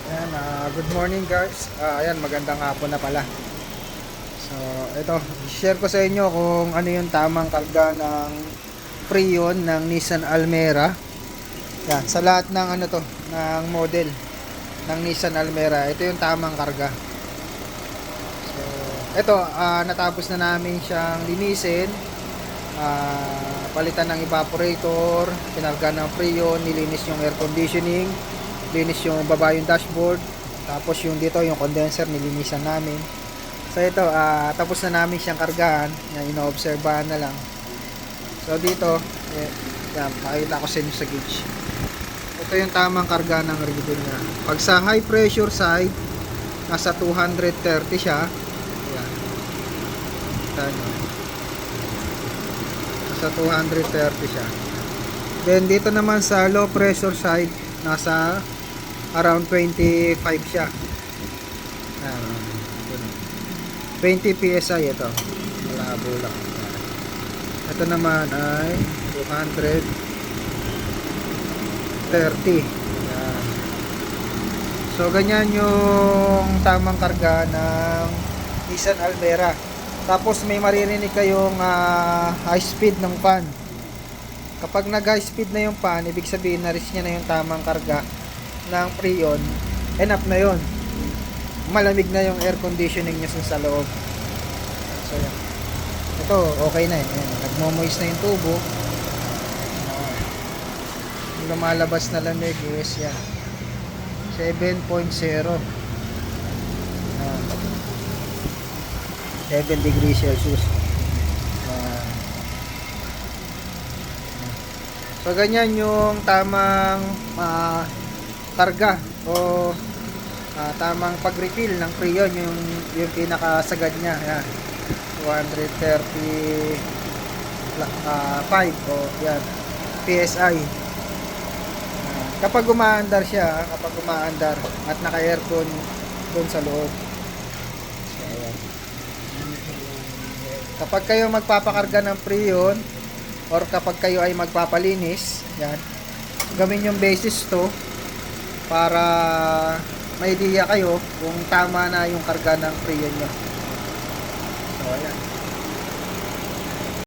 Ayan, good morning guys. Ayan, magandang hapon na pala. So, ito, share ko sa inyo kung ano yung tamang karga ng Freon ng Nissan Almera. Yan, sa lahat ng ano to, ng model ng Nissan Almera, ito yung tamang karga. So, ito, natapos na namin siyang linisin. Palitan ng evaporator, pinarga ng Freon, nilinis yung air conditioning, linis yung baba yung dashboard, tapos yung dito yung condenser nilinisan namin. So ito, tapos na namin siyang kargahan, inoobserbahan na lang. So dito, yan, pakita ko sa inyo sa gauge. Ito yung tamang karga ng reading niya. Pag sa high pressure side, nasa 230 siya. Yan. Nasa 230 siya. Then dito naman sa low pressure side, nasa around 25 siya. 20 PSI ito. Malabo lang. Ito naman ay 230. Yan. So ganyan yung tamang karga ng Nissan Almera. Tapos may maririnig kayong high speed ng fan. Kapag nag high speed na yung fan, ibig sabihin na-reach niya na yung tamang karga ng Freon. Enough na yon. Malamig na yung air conditioning niya sa loob. So yan. Ito okay na eh. Nagmo-moist na yung tubo. Yung lumalabas na lamig is yan 7.0. 7 degrees Celsius. So ganyan yung tamang karga o tamang pag-refill ng Freon, yung pinakasagad niya. Yan. 235 o yan PSI. Kapag umaandar siya, at naka-aircon doon sa loob. So, ayan. Kapag kayo magpapakarga ng Freon or kapag kayo ay magpapalinis, yan, gawin yung basis to para may idea kayo kung tama na yung karga ng Freon nyo. So, ayan.